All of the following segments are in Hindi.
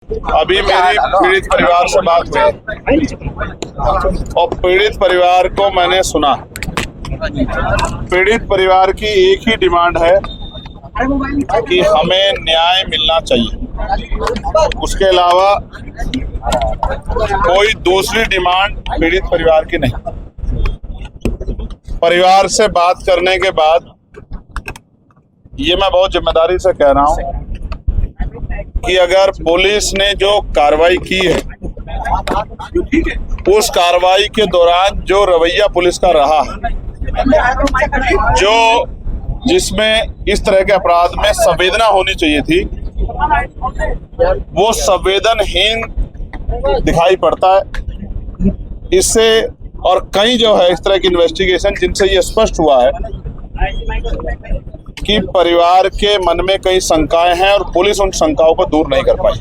अभी मेरी पीड़ित परिवार से बात हुई और पीड़ित परिवार को मैंने सुना। पीड़ित परिवार की एक ही डिमांड है कि हमें न्याय मिलना चाहिए। उसके अलावा कोई दूसरी डिमांड पीड़ित परिवार की नहीं। परिवार से बात करने के बाद ये मैं बहुत जिम्मेदारी से कह रहा हूं कि अगर पुलिस ने जो कार्रवाई की है, उस कार्रवाई के दौरान जो रवैया पुलिस का रहा है, जो जिसमें इस तरह के अपराध में संवेदना होनी चाहिए थी, वो संवेदनहीन दिखाई पड़ता है। इससे और कई जो है इस तरह की इन्वेस्टिगेशन जिनसे ये स्पष्ट हुआ है कि परिवार के मन में कई शंकाएं हैं और पुलिस उन शंकाओं को दूर नहीं कर पाई।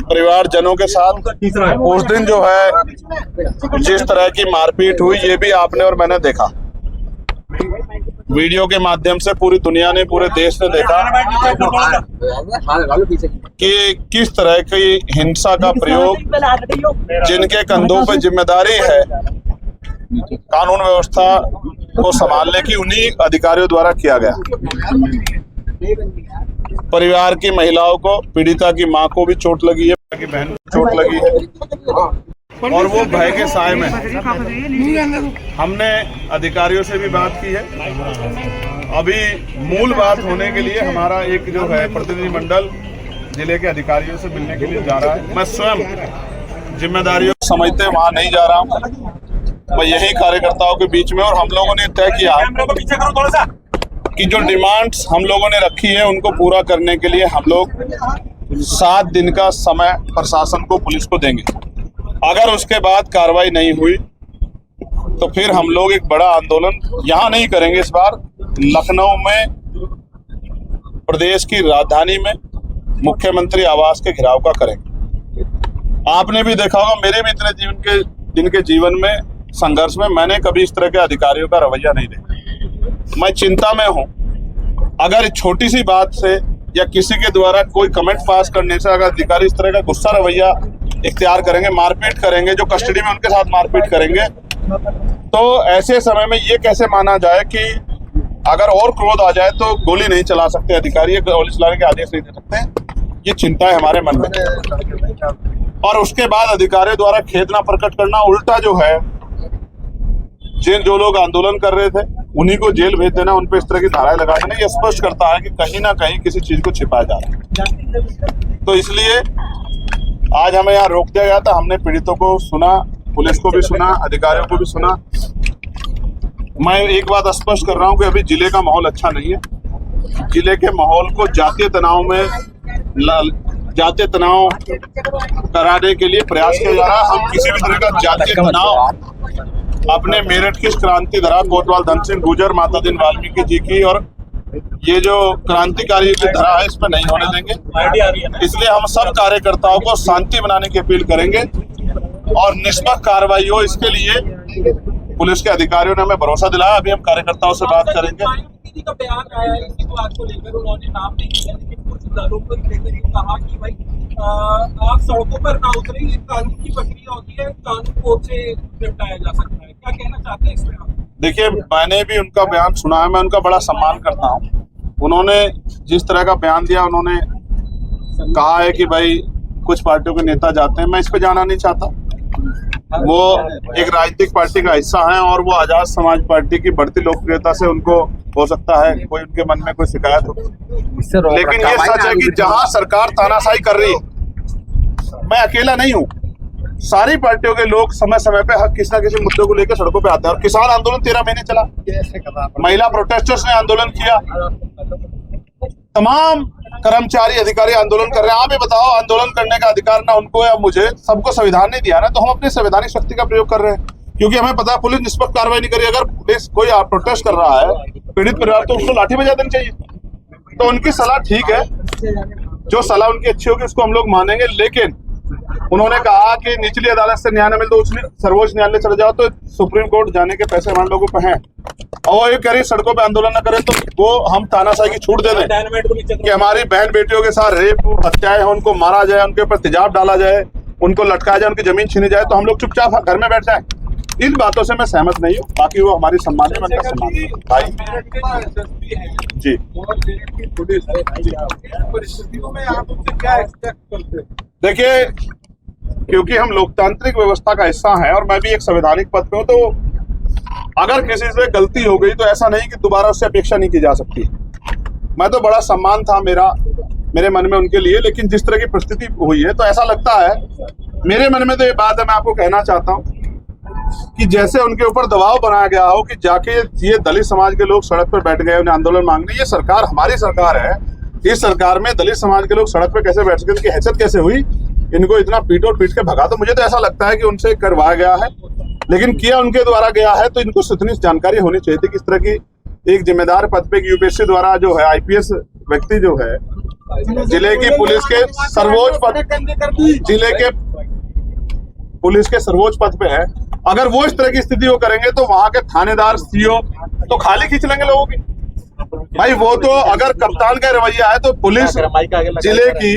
परिवारजनों के साथ उस दिन जो है जिस तरह की मारपीट हुई, ये भी आपने और मैंने देखा। वीडियो के माध्यम से पूरी दुनिया ने, पूरे देश ने देखा कि किस तरह की हिंसा का प्रयोग, जिनके कंधों पर जिम्मेदारी है कानून व्यवस्था को संभालने की, उन्हीं अधिकारियों द्वारा किया गया। परिवार की महिलाओं को, पीड़िता की मां को भी चोट लगी है, की बहन को चोट लगी है और वो भय के साए में। हमने अधिकारियों से भी बात की है। अभी मूल बात होने के लिए हमारा एक जो है प्रतिनिधिमंडल जिले के अधिकारियों से मिलने के लिए जा रहा है। मैं स्वयं जिम्मेदारियों को समझते वहां नहीं जा रहा हूं, मैं यही कार्यकर्ताओं के बीच में। और हम लोगों ने तय किया कि जो डिमांड्स हम लोगों ने रखी है उनको पूरा करने के लिए हम लोग 7 दिन का समय प्रशासन को, पुलिस को देंगे। अगर उसके बाद कार्रवाई नहीं हुई तो फिर हम लोग एक बड़ा आंदोलन यहाँ नहीं करेंगे। इस बार लखनऊ में, प्रदेश की राजधानी में मुख्यमंत्री आवास के घेराव का करेंगे। आपने भी देखा होगा, मेरे भी इतने दिन के जीवन में, संघर्ष में, मैंने कभी इस तरह के अधिकारियों का रवैया नहीं देखा। मैं चिंता में हूं। अगर छोटी सी बात से या किसी के द्वारा कोई कमेंट पास करने से अगर अधिकारी इस तरह का गुस्सा रवैया इख्तियार करेंगे, मारपीट करेंगे, जो कस्टडी में उनके साथ मारपीट करेंगे, तो ऐसे समय में ये कैसे माना जाए कि अगर और क्रोध आ जाए तो गोली नहीं चला सकते अधिकारी, गोली चलाने के आदेश नहीं दे सकते। ये चिंता है हमारे मन में। और उसके बाद अधिकारियों द्वारा खेद ना प्रकट करना, उल्टा जो है जो लोग आंदोलन कर रहे थे उन्हीं को जेल भेज देना, उन पर इस तरह की धाराएं लगा देना, ये स्पष्ट करता है कि कहीं ना कहीं किसी चीज को छिपाया जा रहा है। तो इसलिए आज हमें यहाँ रोक दिया गया था। हमने पीड़ितों को सुना, पुलिस को भी सुना, अधिकारियों को भी सुना। मैं एक बात स्पष्ट कर रहा हूँ कि अभी जिले का माहौल अच्छा नहीं है। जिले के माहौल को जातीय तनाव कराने के लिए प्रयास किया जा रहा है। हम किसी भी तरह का जातीय तनाव अपने मेरठ की क्रांति धरा, कोतवाल धन सिंह गुर्जर, माता दिन वाल्मीकि जी की और ये जो क्रांतिकारी की धरा है, इस पर नहीं होने देंगे। इसलिए हम सब कार्यकर्ताओं को शांति बनाने की अपील करेंगे और निष्पक्ष कार्रवाई हो, इसके लिए पुलिस के अधिकारियों ने हमें भरोसा दिलाया। अभी हम कार्यकर्ताओं से बात करेंगे। का बयान आया है इसी बात को लेकर, उन्होंने नाम नहीं लिया, लेकिन कुछ दलों को लेकर ये कहा कि भाई आप सड़कों पर ना उतरे, ये कानून की प्रक्रिया होती है, कानून कोर्ट से निपटाया जा सकता है। क्या कहना चाहते हैं इसमें आप? देखिए, मैंने भी उनका बयान सुना है, मैं उनका बड़ा सम्मान करता हूँ। उन्होंने जिस तरह का बयान दिया, उन्होंने कहा है कि भाई कुछ पार्टियों के नेता जाते हैं, मैं इस पे जाना नहीं चाहता। वो एक राजनीतिक पार्टी का हिस्सा है और वो आजाद समाज पार्टी की बढ़ती लोकप्रियता से उनको हो सकता है कोई उनके मन में कोई शिकायत हो, लेकिन ये सच है कि जहां सरकार तानाशाही कर रही है, मैं अकेला नहीं हूं, सारी पार्टियों के लोग समय समय पे किसी न किसी मुद्दों को लेकर सड़कों पे आते हैं। और किसान आंदोलन 13 महीने चला, महिला प्रोटेस्टर्स ने आंदोलन किया, तमाम कर्मचारी अधिकारी आंदोलन कर रहे हैं। आप ही बताओ, आंदोलन करने का अधिकार ना उनको या मुझे, सबको संविधान ने दिया ना, तो हम अपनी संवैधानिक शक्ति का प्रयोग कर रहे हैं, क्योंकि हमें पता है पुलिस निष्पक्ष कार्रवाई नहीं करी। अगर पुलिस कोई प्रोटेस्ट कर रहा है, पीड़ित परिवार, तो उसको लाठी बजा देनी चाहिए। तो उनकी सलाह ठीक है, जो सलाह उनकी अच्छी होगी उसको हम लोग मानेंगे, लेकिन उन्होंने कहा कि निचली अदालत से न्याय न मिले तो सर्वोच्च न्यायालय चले जाओ, तो सुप्रीम कोर्ट जाने के पैसे हमारे लोगों पे हैं। और वो ये कह रही सड़कों पे आंदोलन न करें तो वो हम तानाशाही की छूट दे दें कि हमारी बहन बेटियों के साथ रेप हत्याएं हैं, उनको मारा जाए, उनके ऊपर तेजाब डाला जाए, उनको लटकाया जाए, उनकी जमीन छीनी जाए, तो हम लोग चुपचाप घर में बैठ जाए। इन बातों से मैं सहमत नहीं हूँ। बाकी वो हमारी सम्मान है, उनका सम्मान है भाई जी। देखिए, क्योंकि हम लोकतांत्रिक व्यवस्था का हिस्सा हैं और मैं भी एक संवैधानिक पद पे हूँ, तो अगर किसी से गलती हो गई तो ऐसा नहीं कि दोबारा उससे अपेक्षा नहीं की जा सकती। मैं तो बड़ा सम्मान था मेरे मन में उनके लिए, लेकिन जिस तरह की परिस्थिति हुई है तो ऐसा लगता है, मेरे मन में तो ये बात है, मैं आपको कहना चाहता हूँ कि जैसे उनके ऊपर दबाव बनाया गया हो कि जाके ये दलित समाज के लोग सड़क पर बैठ गए, उन्हें आंदोलन मांगने। ये सरकार हमारी सरकार है, इस सरकार में दलित समाज के लोग सड़क पर कैसे बैठ गए, उनकी हैसियत कैसे हुई, इनको इतना पीट के भगा। तो मुझे तो ऐसा लगता है कि उनसे करवाया गया है, लेकिन किया उनके द्वारा गया है, तो इनको इतनी जानकारी होनी चाहिए थी। किस तरह की एक जिम्मेदार पद पे यूपीएससी द्वारा जो है आईपीएस व्यक्ति जो है जिले की पुलिस के सर्वोच्च पद, जिले के पुलिस के सर्वोच्च पद पे है, अगर वो इस तरह की स्थिति को करेंगे तो वहां के थानेदार सीओ तो खाली खींच लेंगे लोगों की। भाई वो तो अगर कप्तान का रवैया है तो पुलिस जिले की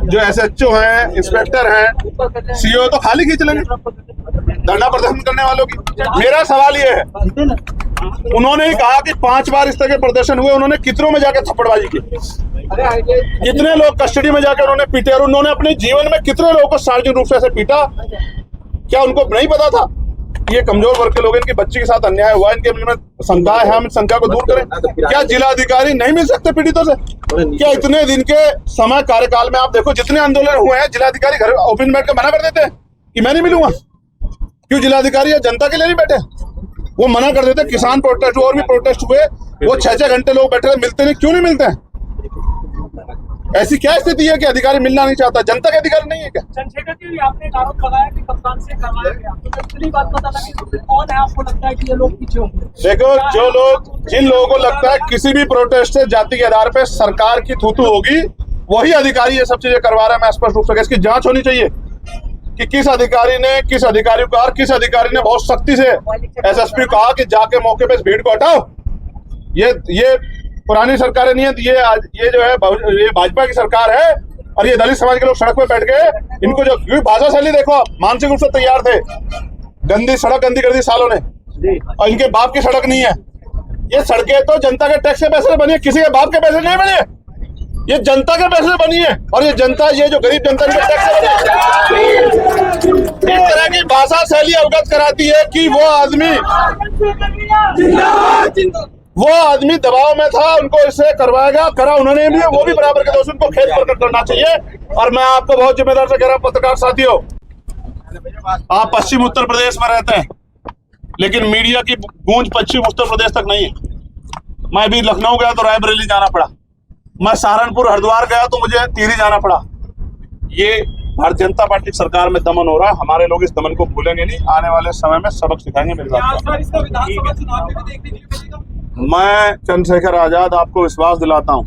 जो एसएचओ हैं, इंस्पेक्टर हैं, सीओ तो खाली खींच लेंगे धरना प्रदर्शन करने वालों की। मेरा सवाल ये है, उन्होंने ही कहा कि 5 बार इस तरह के प्रदर्शन हुए, उन्होंने कितनों में जाकर थप्पड़बाजी की, कितने लोग कस्टडी में जाकर उन्होंने पीटे, और उन्होंने अपने जीवन में कितने लोगों को सार्वजनिक रूप से ऐसे पीटा। क्या उनको नहीं पता था ये कमजोर वर्ग के लोग, इनकी बच्ची के साथ अन्याय हुआ, इनके में शंका है, हम इस शंका को दूर करें। क्या जिलाधिकारी नहीं मिल सकते पीड़ितों से? क्या इतने दिन के समय कार्यकाल में आप देखो जितने आंदोलन हुए हैं, जिलाधिकारी घर ओपन बैठ के मना कर देते हैं कि मैं नहीं मिलूंगा। क्यों जिलाधिकारी या जनता के लिए नहीं बैठे? वो मना कर देते। किसान प्रोटेस्ट और भी प्रोटेस्ट हुए, वो 6-6 घंटे लोग बैठे, मिलते नहीं। क्यों नहीं मिलते हैं? ऐसी क्या स्थिति है कि अधिकारी मिलना नहीं चाहता? जनता के अधिकार नहीं है क्या? चंद्रशेखर जी, आपने एक आरोप लगाया कि कप्तान से करवाया गया, तो इतनी बात पता लगी तो कौन है आपको लगता है कि ये लोग पीछे होंगे? देखो, जिन लोगों को लगता है किसी भी प्रोटेस्ट से जाति के आधार पर सरकार की थूथू होगी, वही अधिकारी ये सब चीजें करवा रहा है। मैं स्पष्ट रूप से इसकी जांच होनी चाहिए कि किस अधिकारी ने किस अधिकारी को, और किस अधिकारी ने बहुत सख्ती से एसएसपी कहा कि जाके मौके पे इस भीड़ को हटाओ। ये पुरानी सरकारें नहीं है, ये जो है ये भाजपा की सरकार है, और ये दलित समाज के लोग सड़क पे बैठ गए। इनको जो भाषा शैली देखो, मानसिक रूप से तैयार थे। गंदी सड़क गंदी कर दी सालों ने, और इनके बाप की सड़क नहीं है। ये सड़कें तो जनता के टैक्स के पैसे से बनी है, किसी के बाप के पैसे नहीं बनी है। ये जनता के पैसे से बनी है, और ये जनता, ये जो गरीब जनता इनके टैक्स से बनी है। इस तरह की भाषा शैली अवगत कराती है कि वो आदमी दबाव में था, उनको इससे करवाया गया, करा उन्होंने भी, वो भी बराबर के दोष, उनको खेत प्रकट करना चाहिए। और मैं आपको बहुत जिम्मेदार से कह रहा हूं, पत्रकार साथियों, आप पश्चिम उत्तर प्रदेश में रहते हैं, लेकिन मीडिया की गूंज पश्चिम उत्तर प्रदेश तक नहीं है। मैं भी लखनऊ गया तो रायबरेली जाना पड़ा, मैं सहारनपुर हरिद्वार गया तो मुझे टिहरी जाना पड़ा। ये भारतीय जनता पार्टी की सरकार में दमन हो रहा है। हमारे लोग इस दमन को भूलेंगे नहीं, आने वाले समय में सबक सिखाएंगे। मेरी बात, मैं चंद्रशेखर आजाद आपको विश्वास दिलाता हूं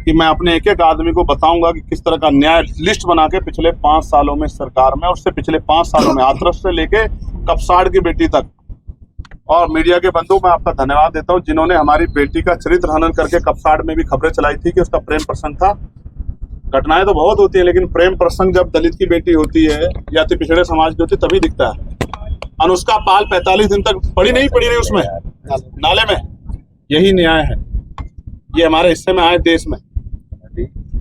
कि मैं अपने एक एक आदमी को बताऊंगा कि किस तरह का न्याय लिस्ट बना के पिछले 5 सालों में सरकार में, उससे पिछले 5 सालों में हाथरस से लेके कपसाड़ की बेटी तक। और मीडिया के बंधु, मैं आपका धन्यवाद देता हूं जिन्होंने हमारी बेटी का चरित्र हनन करके कपसाड़ में भी खबरें चलाई थी कि उसका प्रेम प्रसंग था। घटनाएं तो बहुत होती है, लेकिन प्रेम प्रसंग जब दलित की बेटी होती है या तो पिछड़े समाज की होती है तभी दिखता है। अनुष्का पाल 45 दिन तक पड़ी नहीं उसमें नाले में। यही न्याय है, ये हमारे हिस्से में आए देश में।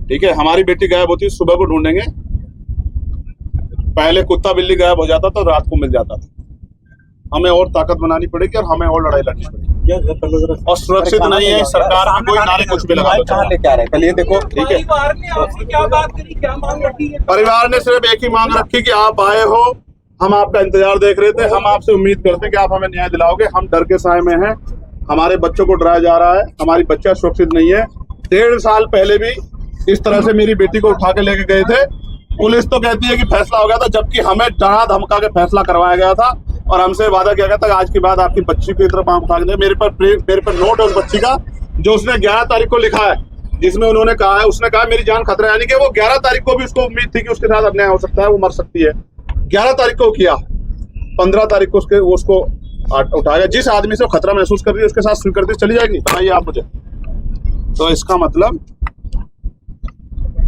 ठीक है, हमारी बेटी गायब होती है, सुबह को ढूंढेंगे। पहले कुत्ता बिल्ली गायब हो जाता था, रात को मिल जाता था। हमें और ताकत बनानी पड़ेगी और हमें और लड़ाई लड़नी पड़ेगी। और सुरक्षित नहीं है सरकार में कोई नाले कुछ भी लगा दो। ये देखो, ठीक है, परिवार ने सिर्फ एक ही मांग रखी कि आप आए हो, हम आपका इंतजार देख रहे थे, हम आपसे उम्मीद करते कि आप हमें न्याय दिलाओगे। हम डर के साए में हैं, हमारे बच्चों को डराया जा रहा है, हमारी बच्चा सुरक्षित नहीं है। 1.5 साल पहले भी इस तरह से मेरी बेटी को उठा के लेके गए थे। पुलिस तो कहती है कि फैसला हो गया था, जबकि हमें डरा धमका के फैसला करवाया गया था और हमसे वादा किया गया था आज के बाद आपकी बच्ची की तरफ आंख उठा के। मेरे पर नोट है उस बच्ची का जो उसने 11 तारीख को लिखा है जिसमें उन्होंने कहा है, उसने कहा मेरी जान खतरा है, यानी कि वो 11 तारीख को भी उसको उम्मीद थी कि उसके साथ अन्याय हो सकता है, वो मर सकती है। 11 तारीख को किया, 15 तारीख को उसको उठाया। जिस आदमी से वो खतरा महसूस कर रही है उसके साथ स्वीकृति चली जाएगी, बताइए आप मुझे। तो इसका मतलब,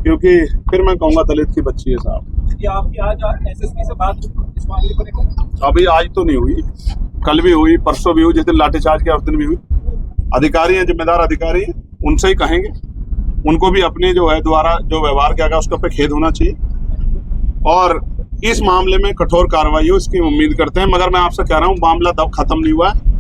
क्योंकि फिर मैं कहूंगा दलित की बच्ची है साहब। ये आपकी आज एसएसपी से बात इस मामले को लेकर? अभी आज तो नहीं हुई, कल भी हुई, परसों भी हुई, जिस दिन लाठीचार्ज किया उस दिन भी हुई। अधिकारी हैं, जिम्मेदार अधिकारी हैं, उनसे ही कहेंगे। उनको भी अपने जो है द्वारा जो व्यवहार किया गया उसके ऊपर खेद होना चाहिए, और इस मामले में कठोर कार्रवाई हो इसकी उम्मीद करते हैं। मगर मैं आपसे कह रहा हूँ, मामला तब खत्म नहीं हुआ है।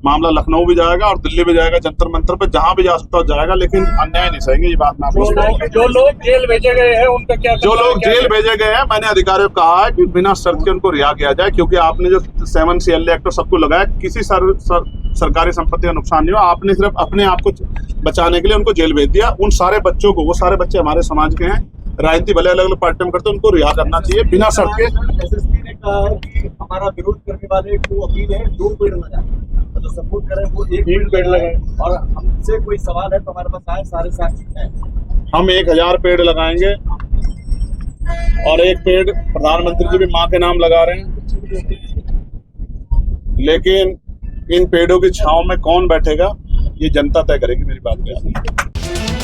मामला लखनऊ भी जाएगा और दिल्ली भी जाएगा, जंतर मंतर पे जहां भी जा सकता है जाएगा, लेकिन अन्याय नहीं सहेंगे। ये बात मैं आपको, जो लोग जेल भेजे गए हैं उनका क्या, जो लोग जेल भेजे गए हैं, मैंने अधिकारियों को कहा है कि बिना शर्त के उनको रिहा किया जाए, क्योंकि आपने जो 7 CLA एक्ट सबको लगाया, किसी सरकारी संपत्ति का नुकसान नहीं हुआ। आपने सिर्फ अपने आप को बचाने के लिए उनको जेल भेज दिया। उन सारे बच्चों को, वो सारे बच्चे हमारे समाज के हैं, राजनीति भले अलग अलग पार्टी में करते हैं, उनको रिहा करना चाहिए बिना शर्त के। एसएसपी ने कहा है कि हमारा विरोध करने वाले को अपील है 2 पेड़ लगाए, तो सपोर्ट करें वो 1 पेड़ लगाए, और हमसे कोई सवाल है तो हमारे पास आए, सारे साथी हैं। हम 1000 पेड़ लगाएंगे, और 1 पेड़ प्रधानमंत्री जी भी माँ के नाम लगा रहे हैं, लेकिन इन पेड़ों की छांव में कौन बैठेगा ये जनता तय करेगी। मेरी बात क्या है।